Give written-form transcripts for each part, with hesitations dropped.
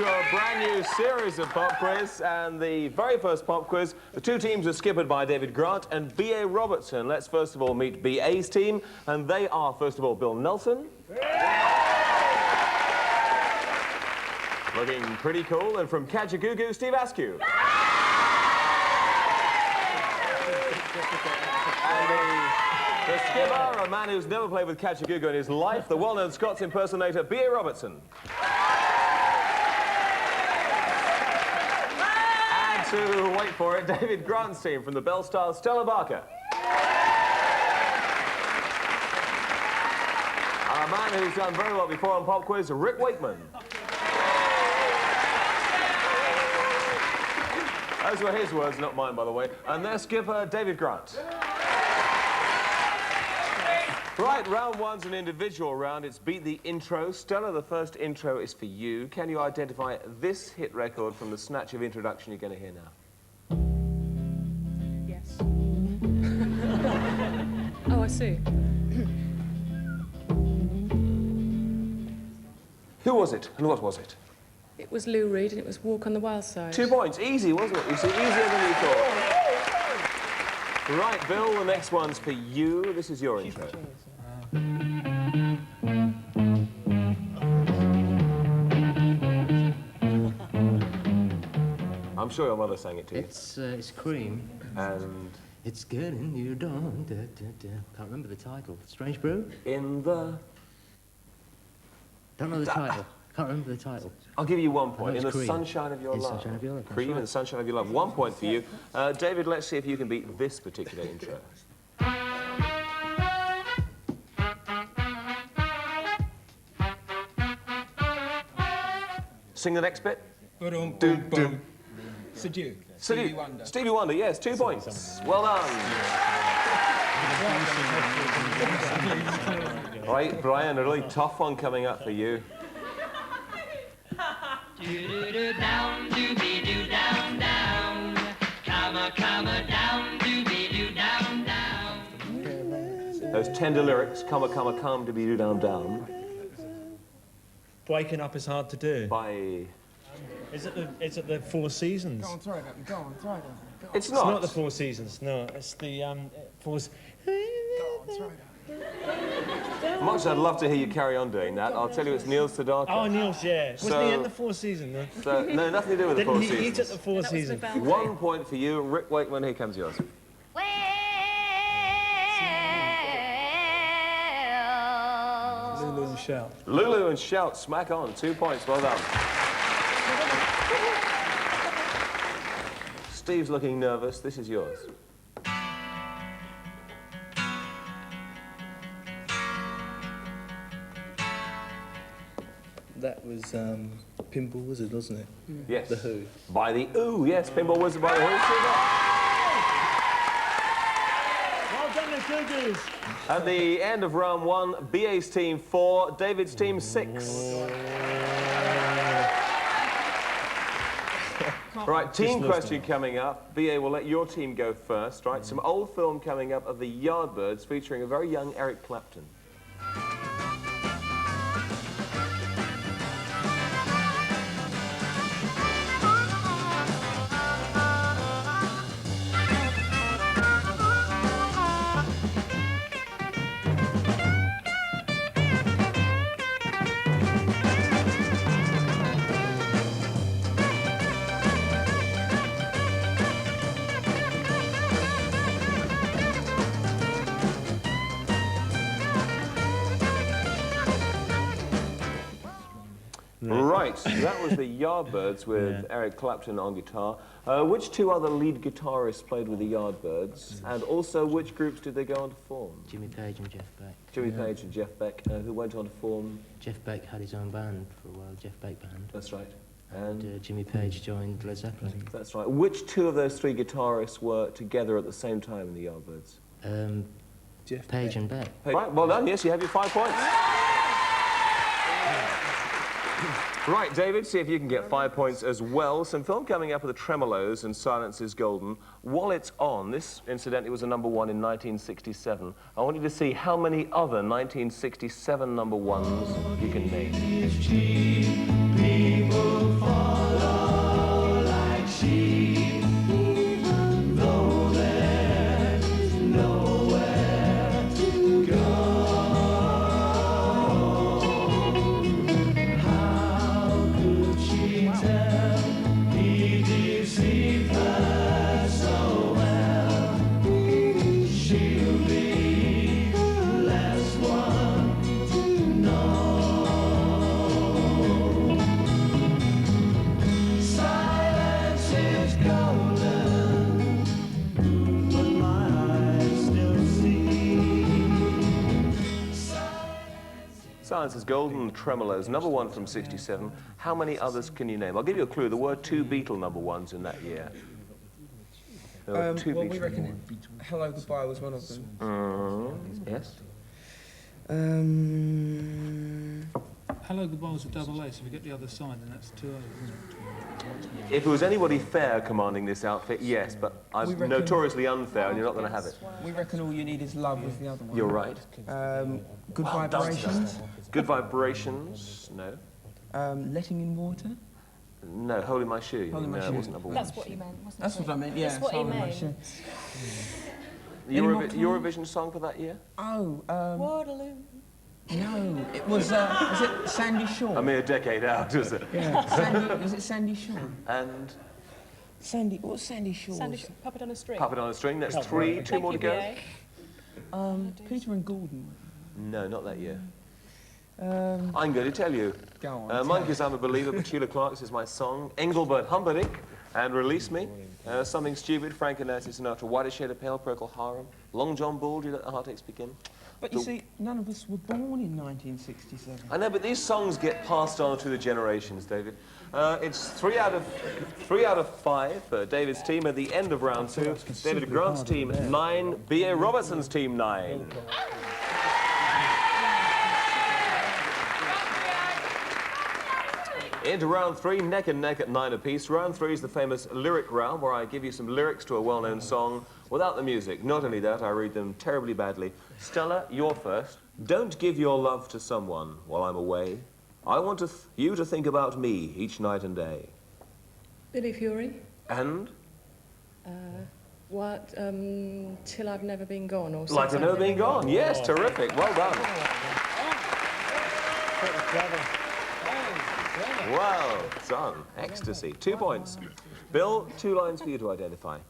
to a brand new series of pop quiz, and the very first pop quiz, the two teams are skippered by David Grant and B.A. Robertson. Let's first of all meet B.A.'s team, and they are, first of all, Bill Nelson. Looking pretty cool, and from Kajagoogoo, Steve Askew. The skipper, a man who's never played with Kajagoogoo in his life, the well-known Scots impersonator, B.A. Robertson. And to wait for it, David Grant's team from the Bell Stars, Stella Barker. And a man who's done very well before on Pop Quiz, Rick Wakeman. Those were his words, not mine, by the way. And their skipper, David Grant. Right, round one's an individual round. It's beat the intro. Stella, the first intro is for you. Can you identify this hit record from the snatch of introduction you're going to hear now? Yes. Oh, I see. Who was it, and what was it? It was Lou Reed, and it was Walk on the Wild Side. 2 points. Easy, wasn't it? You see, easier than you thought. Right, Bill, the next one's for you. This is your intro. I'm sure your mother sang it to you. It's Cream. And It's getting you down. Can't remember the title. Strange Brew? in the... Don't know the title. Can't remember the title. I'll give you 1 point. I In know the it's Cream. sunshine of your In love. Sunshine of Your Love, that's Cream right. in the sunshine of your love. 1 point for you. David, let's see if you can beat this particular intro. Sing the next bit. Boom, boom, boom. Seduke. Stevie Wonder. Stevie Wonder, yes, 2 points. Well done. Right, Brian, a really tough one coming up for you. Do-do-do down, dooby-doo down, down. Comma, down, dooby-doo down, down. Those tender lyrics, come, to be do down, down. Waking up is hard to do. By... Is it the Four Seasons? Go on, try that. Go on, try that. It's It's not. not the Four Seasons, no. It's the Four... Go on, try that. Much I'd love to hear you carry on doing that. I'll tell you it's Neil Sedaka. Oh, Niels, yeah. Wasn't So- he in the Four Seasons, though? So, no, nothing to do with the Four Didn't he eat at Seasons. the Four That was the Seasons? Belfry. 1 point for you. Rick Wakeman, here comes yours. Lulu and Shout. Lulu and Shout, smack on. 2 points, well done. Steve's looking nervous. This is yours. That was Pinball Wizard, wasn't it? Yes. The Who. By the Ooh, yes, Pinball Wizard by the Who. Well done, the Googles. At the end of round one, BA's team 4, David's team 6. Right, team question coming up. BA will let your team go first, right? Some old film coming up of the Yardbirds featuring a very young Eric Clapton. Right, so that was the Yardbirds with Eric Clapton on guitar. Which two other lead guitarists played with the Yardbirds? And also, which groups did they go on to form? Jimmy Page and Jeff Beck. Jimmy Page and Jeff Beck, who went on to form... Jeff Beck had his own band for a while, Jeff Beck Band. That's right. And Jimmy Page joined Led Zeppelin. That's right. Which two of those three guitarists were together at the same time in the Yardbirds? Jeff Page and Beck. Right, well done. Yes, you have your 5 points. Right, David, see if you can get 5 points as well. Some film coming up with the Tremolos and Silence is Golden. While it's on, this, incidentally, was a #1 in 1967. I want you to see how many other 1967 #1s you can name. Silence is Golden, Tremolos, #1 from 67. How many others can you name? I'll give you a clue. There were 2 Beatle #1s in that year. There were 2 well, we Beatle reckon Hello Goodbye was one of them. Yes? Hello Goodbye was a double A, so if we get the other side, then that's 2 A's, isn't it? If it was anybody fair commanding this outfit, yes, but We I'm reckon- notoriously unfair and you're not going to have it. We reckon All You Need Is Love was the other one. You're right. Good Vibrations. Good Vibrations, no. Letting in Water. No, Holding My Shoe. Holding My no, Shoe. it wasn't #1. That's what he meant, wasn't That's it? what I meant, yeah. That's what he Holding My meant. Shoe. Eurovi- Any more Eurovision song for that year? Oh, Waterloo. no. It was it Sandy Shore? A mere decade out, was it? Yeah. Sandy, was it Sandy Shore? And Sandy, what's Sandy Shore? Sandy Puppet on a String. Puppet on a String, that's 3, 2 more to go. Peter and Gordon. No, not that year. Um, I'm going to tell you. go on. Monkeys, I'm a Believer, Petula Clark's is my song. Engelbert Humperdinck and Release Me. Something Stupid, Frank and Nancy Sinatra, Whiter Shade of Pale, Procol Harum. Long John Ball, Do You Let the Heartaches Begin? But you see, none of us were born in 1967. I know, but these songs get passed on through the generations, David. It's 3 out of 5 for David's team at the end of round 2. David Grant's team 9, B.A. Robertson's team 9. Into round 3, neck and neck at 9 apiece. Round 3 is the famous lyric round, where I give you some lyrics to a well-known song without the music. Not only that, I read them terribly badly. Stella, you're first. Don't give your love to someone while I'm away. I want you to think about me each night and day. Billy Fury. And? What? Till I've Never Been Gone, or Like to Since Know I've Being Never Gone. Yes, terrific. Well done. Well done. Ecstasy. 2 points. Bill, 2 lines for you to identify.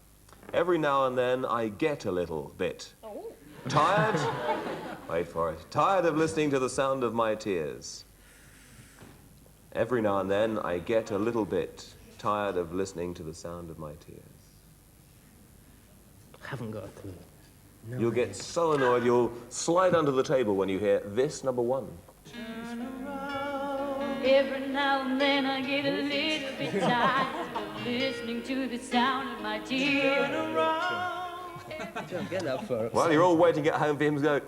Every now and then I get a little bit tired. Wait for it. Tired of listening to the sound of my tears. Every now and then I get a little bit tired of listening to the sound of my tears. Haven't got a clue. No You'll idea. get so annoyed you'll slide under the table when you hear this #1. Every now and then I get a little bit tired listening to the sound of my tears. Don't get that far. Well, you're all waiting at home for him to go,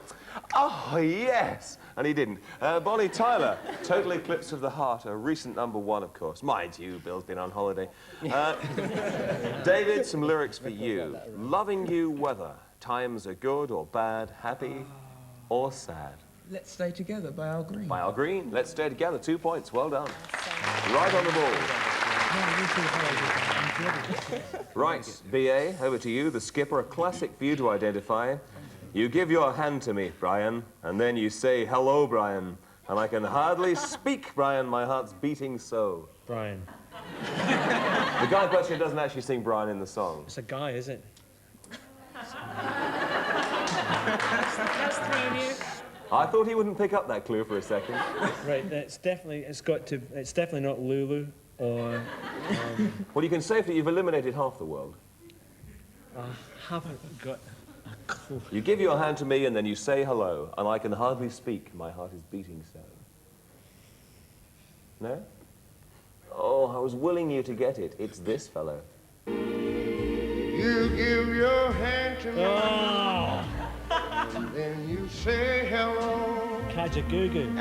oh, yes! And he didn't. Bonnie Tyler, Total Eclipse of the Heart, a recent #1, of course. Mind you, Bill's been on holiday. David, some lyrics for you. Loving you whether times are good or bad, happy or sad. Let's Stay Together by Al Green. By Al Green, Let's Stay Together, 2 points, well done. Right on the ball. Right, B.A., over to you, the skipper, a classic for you to identify. You give your hand to me, Brian, and then you say, hello, Brian. And I can hardly speak, Brian, my heart's beating so. Brian. The guy question doesn't actually sing Brian in the song. It's a guy, is it? I thought he wouldn't pick up that clue for a second. Right, it's definitely not Lulu or... Well, you can safely, you've eliminated half the world. I haven't got a clue. You give your hand to me and then you say hello, and I can hardly speak, my heart is beating so. No? Oh, I was willing you to get it. It's this fellow. You give your hand to me, then you say hello. Kajagoogoo.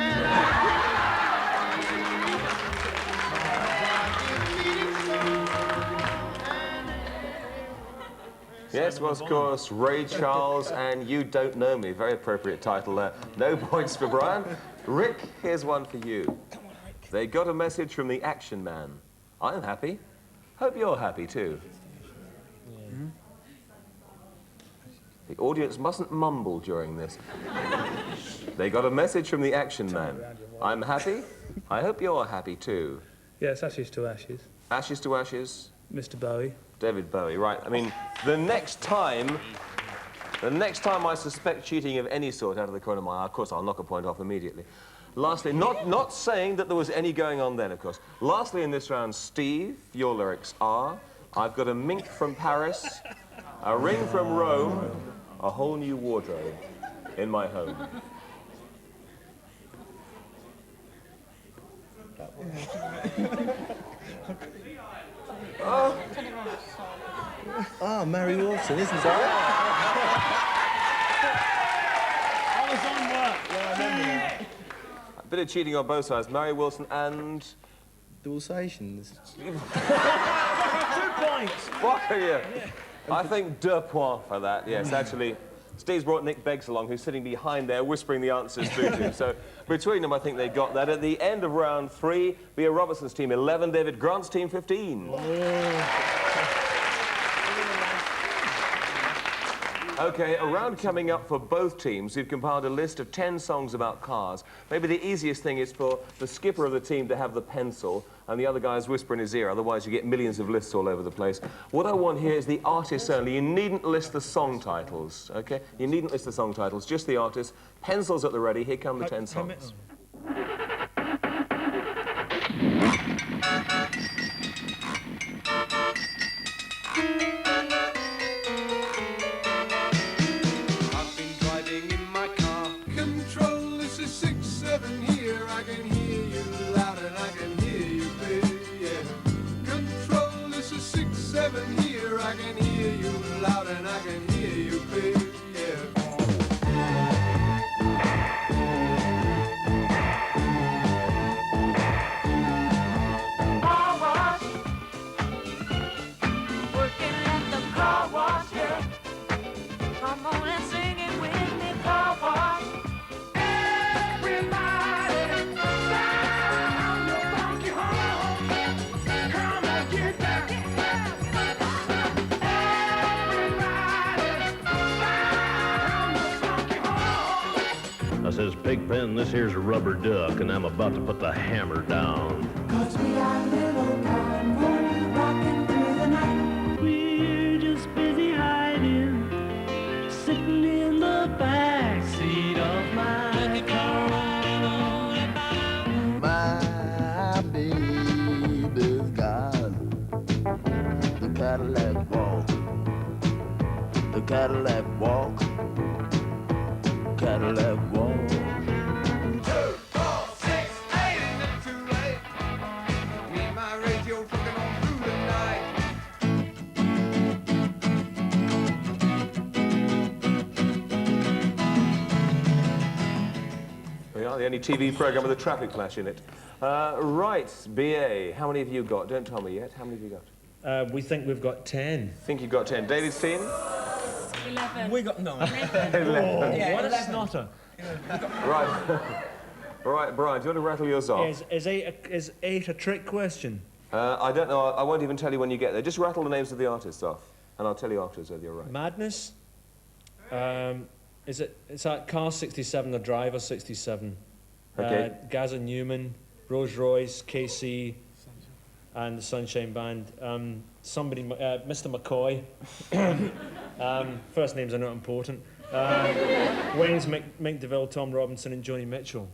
Yes, well, of course, Ray Charles and You Don't Know Me. Very appropriate title there. No points for Brian. Rick, here's one for you. Come on, Rick. They got a message from the Action Man. I'm happy. Hope you're happy, too. Yeah. The audience mustn't mumble during this. They got a message from the Action Man. I'm happy. I hope you're happy, too. Yes, Ashes to Ashes. Ashes to Ashes. Mr. Bowie. David Bowie, right. I mean, the next time I suspect cheating of any sort out of the corner of my eye, of course, I'll knock a point off immediately. Lastly, not saying that there was any going on then, of course. Lastly in this round, Steve, your lyrics are, I've got a mink from Paris, a ring from Rome, a whole new wardrobe in my home. Ah, Mary Wilson, isn't it? I was on work. Yeah, I remember that. A bit of cheating on both sides. Mary Wilson and... Dalsatians. 2 points. What are you? I think deux points for that, yes. Actually, Steve's brought Nick Beggs along, who's sitting behind there, whispering the answers through to him. So between them, I think they got that. At the end of round 3, Bea Robertson's team 11, David Grant's team 15. OK, a round coming up for both teams. We've compiled a list of 10 songs about cars. Maybe the easiest thing is for the skipper of the team to have the pencil and the other guys whisper in his ear, otherwise you get millions of lists all over the place. What I want here is the artists only. You needn't list the song titles, OK? You needn't list the song titles, just the artists. Pencils at the ready. Here come the 10 songs. Says Pigpen, this here's a rubber duck, and I'm about to put the hammer down. 'Cause we are little convoy rocking through the night. We're just busy hiding, sitting in the back seat of my car. My baby's got the Cadillac walk, the Cadillac walk, Cadillac walk. 2, 4, 6, 8, never too late. Me and my radio trucking on through the night. We are the only TV programme with a traffic flash in it. Right, BA, how many have you got? Don't tell me yet. How many have you got? We think we've got 10. Think you've got 10. David's team? 11. We got 9. 11. Yeah, What a 11. snotter. Right. Right, Brian, do you want to rattle yours off? Is 8 a trick question? I don't know. I won't even tell you when you get there. Just rattle the names of the artists off, and I'll tell you afterwards whether you're right. Madness? Is that Car 67 or Driver 67? Okay. Gaza Newman, Rose Royce, KC, and the Sunshine Band. Mr. McCoy. First names are not important. Wayne's, Mick DeVille, Tom Robinson, and Joni Mitchell.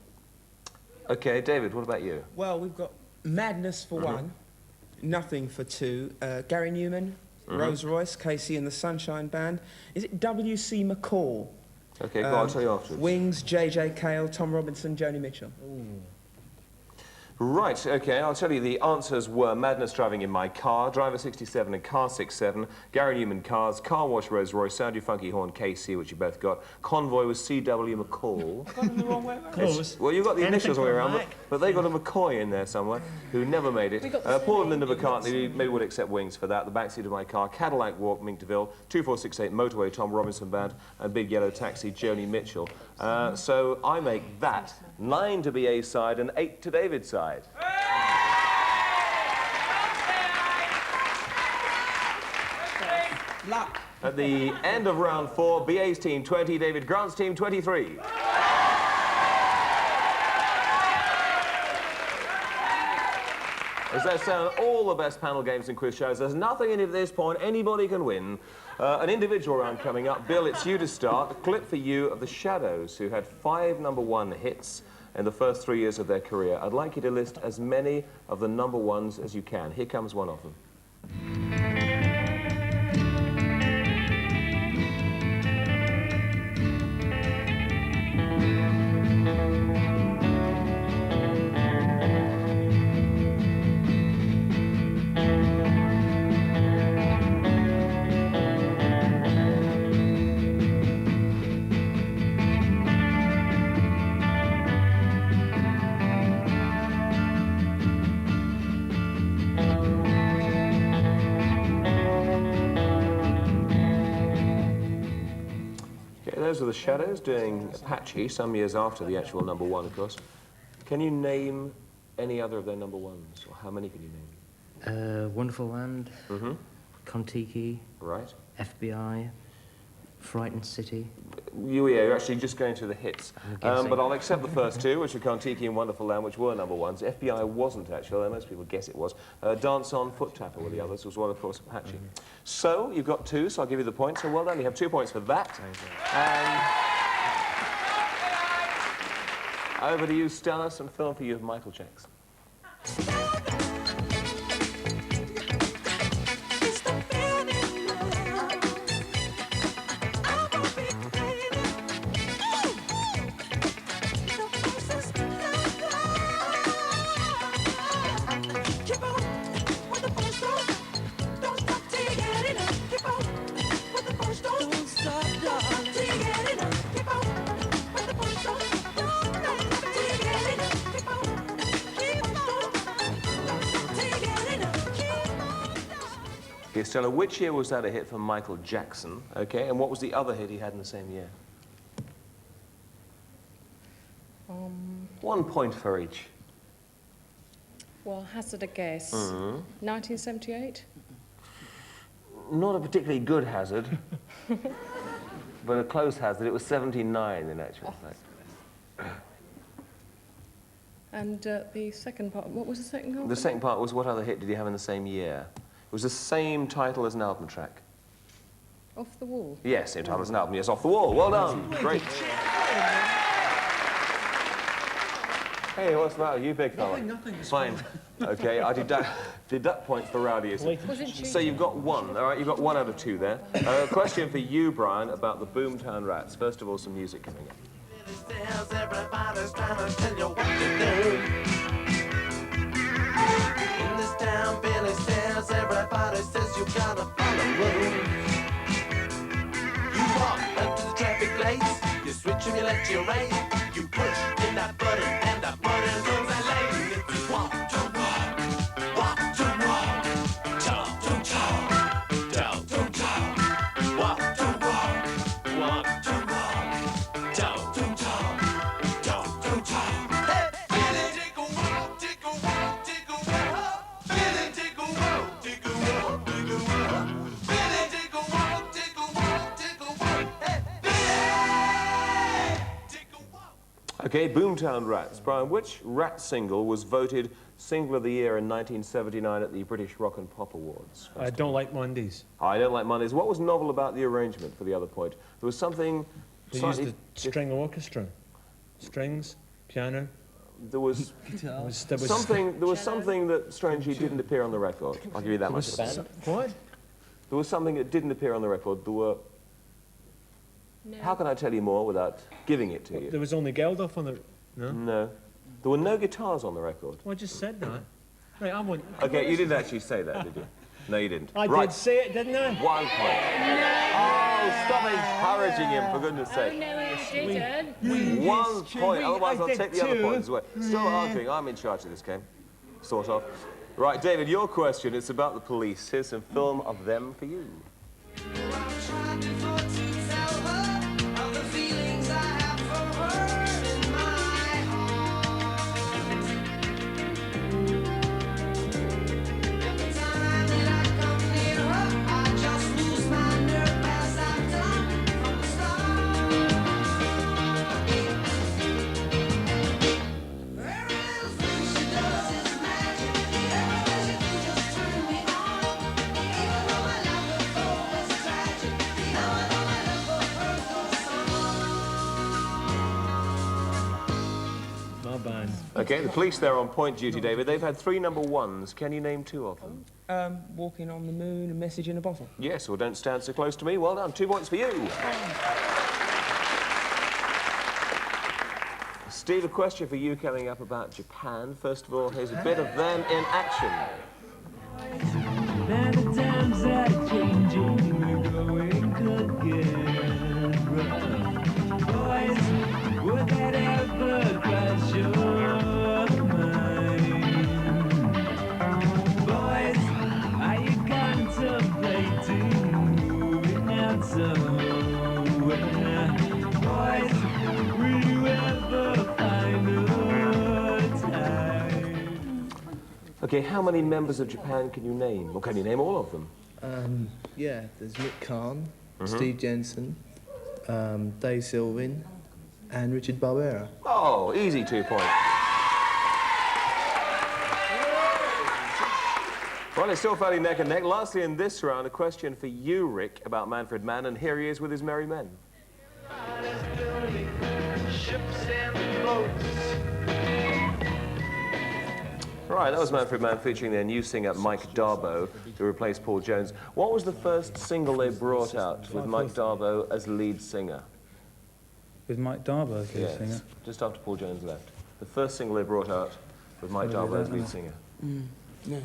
Okay, David, what about you? Well, we've got Madness for 1, Nothing for 2, Gary Newman, Rose Royce, Casey and the Sunshine Band. Is it W.C. McCall? Okay, go on, I'll tell you afterwards. Wings, J.J. Cale, Tom Robinson, Joni Mitchell. Right, okay, I'll tell you the answers were Madness Driving in My Car, Driver 67 and Car 67, Gary Newman Cars, Car Wash Rose Royce, Sound Your Funky Horn KC, which you both got, Convoy was C.W. McCall. Got them the wrong way around. Close. Well, you got the initials all the way around, Mac? but they got a McCoy in there somewhere, who never made it. Paul and Linda McCartney, maybe would accept Wings for that, The Backseat of My Car, Cadillac Walk, Mick DeVille, 2468 Motorway, Tom Robinson Band, and Big Yellow Taxi, Joni Mitchell. So I make that 9 to BA's side and 8 to David's side. Luck. At the end of round 4, BA's team 20, David Grant's team 23. As they say on all the best panel games and quiz shows, there's nothing in it at this point anybody can win. An individual round coming up. Bill, it's you to start. A clip for you of the Shadows, who had 5 #1 hits in the first 3 years of their career. I'd like you to list as many of the #1s as you can. Here comes one of them. those are the Shadows doing Apache, some years after the actual number one, of course. Can you name any other of their number ones, or how many can you name? Wonderful Land, Kon-Tiki, Right. FBI, Frightened City. You're actually just going through the hits. I'm guessing. But I'll accept the first two, which are Kon-Tiki and Wonderful Land, which were number ones. FBI wasn't, actually, although most people guess it was. Dance On, Foot Tapper were the others, was one, of course, Apache. So, you've got two, so I'll give you the point. So well done, you have 2 points for that. And over to you, Stella, some film for you of Michael Jackson. Okay, Stella, which year was that a hit for Michael Jackson? Okay, and what was the other hit he had in the same year? 1 point for each. Well, hazard a guess. 1978? Not a particularly good hazard, but a close hazard. It was 79 in actual fact. And the second part, what was the second half? The second part was what other hit did he have in the same year? It was the same title as an album track. Off the Wall? Yes, same title as an album. Yes, Off the Wall. Well done. Great. Hey, what's the matter? You big fella. Nothing. Fine. Okay, I deduct points for rowdyism. So you've got one. All right, you've got 1 out of 2 there. A question for you, Brian, about the Boomtown Rats. First of all, some music coming up. Everybody's trying to tell you what to do. In this town, Billy says, everybody says you gotta follow rules. You walk up to the traffic lights, you switch them, you let you race. You push in that button, and that button goes that lane. If you walk to walk, walk to walk, talk to talk, talk to talk, walk to walk, walk to walk, talk to talk, talk to talk. Hey, Billy, take a walk, take a walk, take a walk. Billy, take a walk, take a walk, take a walk. Billy, take a walk, take a walk, take a walk. Hey, Billy, take a walk. Okay, Boomtown Rats. Brian, which Rat single was voted Single of the Year in 1979 at the British Rock and Pop Awards? I Don't Like Mondays. I Don't Like Mondays. What was novel about the arrangement, for the other point? There was something They used slightly... the string orchestra. Strings, piano. There was There was something that strangely didn't appear on the record. I'll give you that much. What? There was something that didn't appear on the record. There were... No. How can I tell you more without giving it to you? There was only Geldof on the... No? No. There were no guitars on the record. Well, I just said that. Right, I want... Okay, you didn't actually say that, did you? No, you didn't. I right. did say it, didn't I? 1 point. Oh, stop encouraging him, for goodness Oh, sake. no, you didn't. 1 point, otherwise I'll did take the other too. points away. Still arguing, I'm in charge of this game. Sort of. Right, David, your question is about the police. Here's some film of them for you. My band. Okay, the police there on point duty, David. They've had 3 number ones. Can you name 2 of them? Walking on the Moon, A Message in a Bottle. Yes, or Don't Stand So Close to Me. Well done. 2 points for you. Steve, a question for you coming up about Japan. First of all, here's a bit of them in action. Many times that changing, the going could get rough. Boys, would that ever cross your mind? Boys, are you contemplating moving out somewhere? Okay, how many members of Japan can you name? Or can you name all of them? Yeah, there's Nick Khan, Mm-hmm. Steve Jensen, Dave Sylvan, and Richard Barbera. Oh, easy 2 points. Well, it's still fairly neck and neck. Lastly, in this round, a question for you, Rick, about Manfred Mann, and here he is with his Merry Men. Right, that was Manfred Mann featuring their new singer, Mike Darbo, who replaced Paul Jones. What was the first single they brought out with Mike Darbo as lead singer? With Mike Darbo as lead singer? Just after Paul Jones left. The first single they brought out with Mike Darbo as lead singer. No.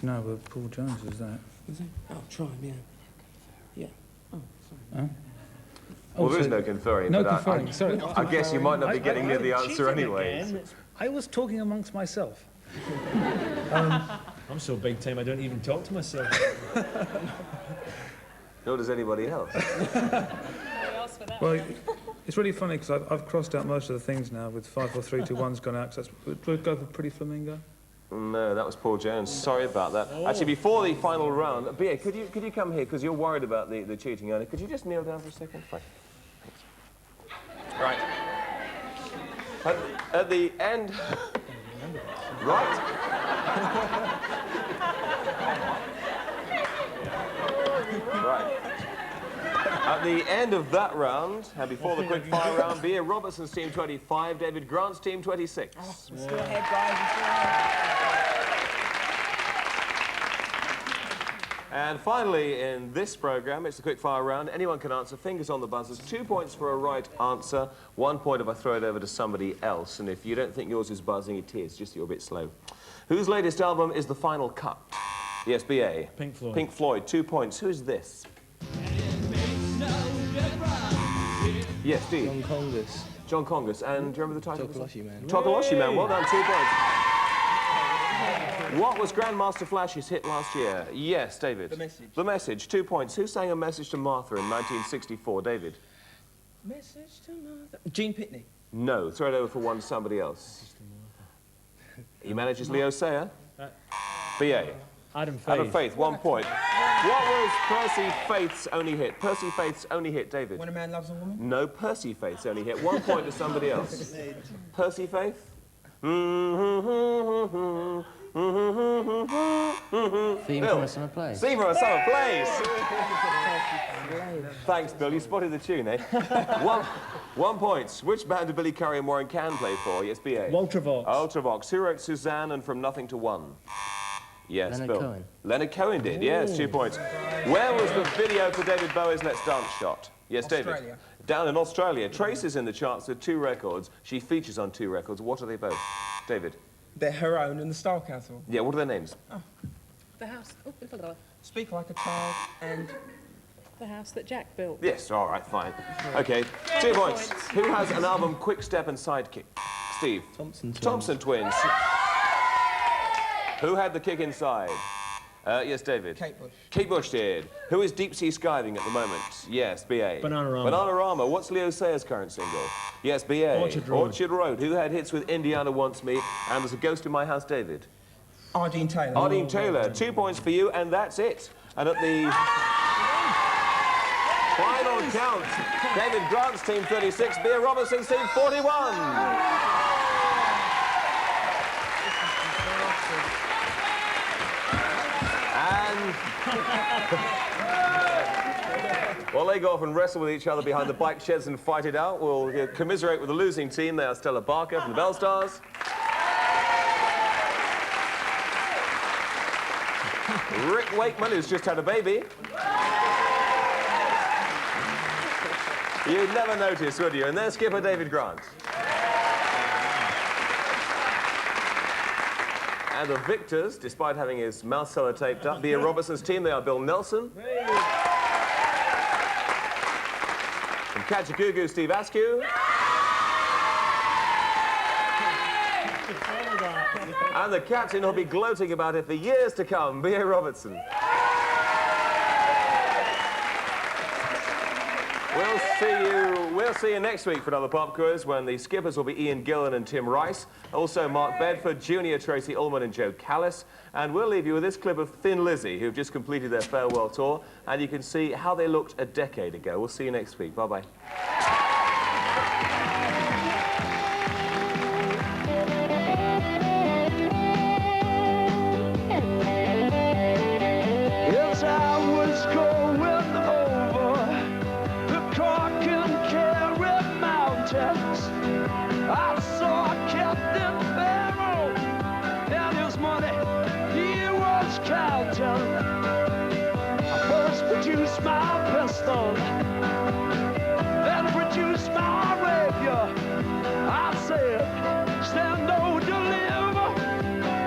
No, but Paul Jones was that. Is it? Oh, try him, yeah. Yeah. Oh, sorry. Huh? Well, there is so- no conferring. No but conferring, sorry. I guess you might not be getting near the answer anyways. I was talking amongst myself. I'm so big time I don't even talk to myself. Nor does anybody else. Well, it's really funny because I've crossed out most of the things now with 5, 4, 3, 2, 1's gone out. So we'll go for Pretty Flamingo. No, that was Paul Jones. Sorry about that. Actually, before the final round, B.A., could you come here, because you're worried about the cheating earlier. Could you just kneel down for a second? Fine. Thanks. Right. At the end... Right. Right. At the end of that round, and before the quick fire round, B.A. Robertson's team 25, David Grant's team 26. We're still ahead, guys. We're still ahead. And finally, in this programme, it's the quick fire round. Anyone can answer, fingers on the buzzers. 2 points for a right answer, 1 point if I throw it over to somebody else. And if you don't think yours is buzzing, it is, just that you're a bit slow. Whose latest album is The Final Cut? Yes, B.A. Pink Floyd. Pink Floyd, 2 points. Who's this? Yes, Steve. John Congus. John Congus. And do you remember the title? Chocoloshi Man. Chocoloshi Man, well done, 2 points. What was Grandmaster Flash's hit last year? Yes, David. The Message. The Message, 2 points. Who sang A Message to Martha in 1964? David? Message to Mother. Gene Pitney. No. Throw it over for one, somebody else. He manages Leo Sayer. B.A. Adam Faith. Adam Faith, 1 point. What was Percy Faith's only hit? Percy Faith's only hit, David? When a Man Loves a Woman. No, Percy Faith's only hit. 1 point to somebody else. Percy Faith? Theme Bill. from a summer play. Theme from a summer place. Thanks, Bill. You spotted the tune, eh? 1 point. Which band did Billy Currie and Warren Cann play for? Yes, B.A. Ultravox. Ultravox. Who wrote Suzanne and From Nothing to One? Yes, Leonard Bill. Cohen. Leonard Cohen did, yes, 2 points. Where was the video for David Bowie's Let's Dance shot? Yes, David. Australia. Down in Australia. Trace is in the charts with 2 records. She features on 2 records. What are they both? David. They're Her Own and The Style Council. Yeah, what are their names? The house. Oh, Speak Like a Child and... the house that Jack built. Yes, all right, fine. Okay, 2 points. Who has an album Quick Step and Sidekick? Steve. Thompson Twins. Thompson Twins. Who had the kick inside? Yes, David. Kate Bush. Kate Bush did. Who is deep sea skiving at the moment? Yes, B.A. Bananarama. Bananarama. What's Leo Sayer's current single? Yes, B.A. Orchard Road. Orchard Road. Who had hits with Indiana Wants Me and There's a Ghost in My House, David? Ardeen Taylor. Ardeen Taylor. 2 points for you, and that's it. And at the final count, David Grant's team 36, B.A. Robertson's team 41. While they go off and wrestle with each other behind the bike sheds and fight it out, we'll commiserate with the losing team. They are Stella Barker from the Bell Stars. Rick Wakeman, who's just had a baby. You'd never notice, would you? And there's skipper David Grant. And the victors, despite having his mouth sellotaped up, B.A. Robertson's team, they are Bill Nelson. From Kajagoogoo, Steve Askew. And the captain who'll be gloating about it for years to come, B.A. Robertson. We'll We'll see you next week for another pop quiz when the skippers will be Ian Gillan and Tim Rice, also Mark Bedford, Junior Tracy Ullman and Joe Callis, and we'll leave you with this clip of Thin Lizzy, who've just completed their farewell tour, and you can see how they looked a decade ago. We'll see you next week. Bye-bye. Yes, I was going over the Cork and Kerry mountains. I saw Captain Barrow and his money he was counting. I first produced my pistol, then produced my rapier. I said, stand or deliver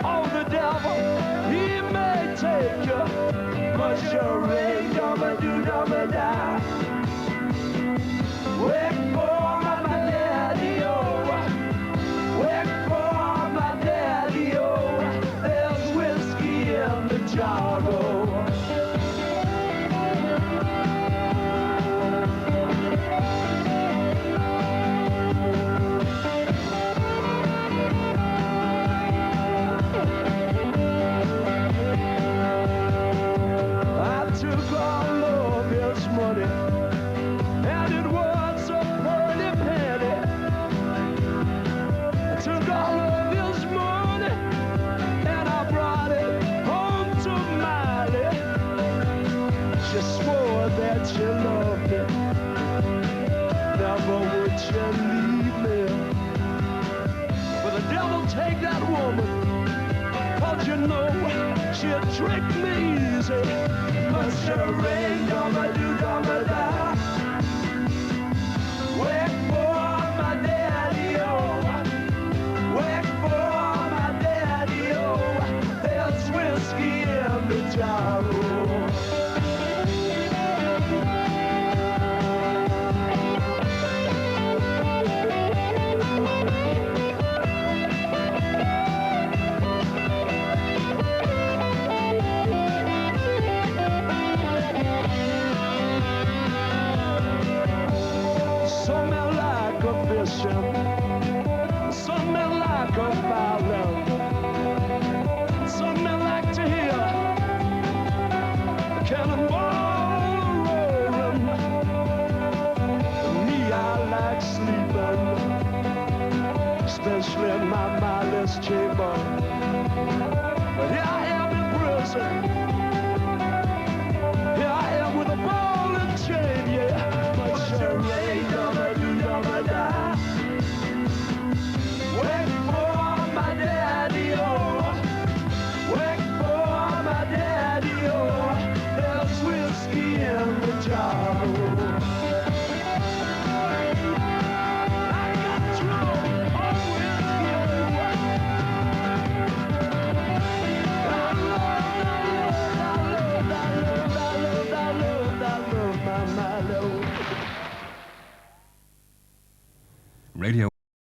on the devil, he may take you. But sure ain't gonna do nothing now. Wait for my daddy, oh. Wait for my daddy, oh. There's whiskey in the jar, oh. Took all of his money, and it was a pretty penny. I took all of his money, and I brought it home to Miley. She swore that she loved me, never would she leave me. But the devil take that woman, 'cause you know she'll trick me easy. But sure ain't gonna do gonna die. Wait for my daddy, oh. Wait for my daddy, oh. There's whiskey in the jar, oh. Some men like a fishing, some men like a fowling, some men like to hear the cannonball roaring. Me, I like sleeping, especially in my mindless chamber. But here I am in prison, here I am with a ball and chain, yeah. But sure ain't gonna do gonna die. Wait for my daddy, oh. Wait for my daddy, oh. There's whiskey in the jar, oh. I got drunk on whiskey, oh. I love my love. Radio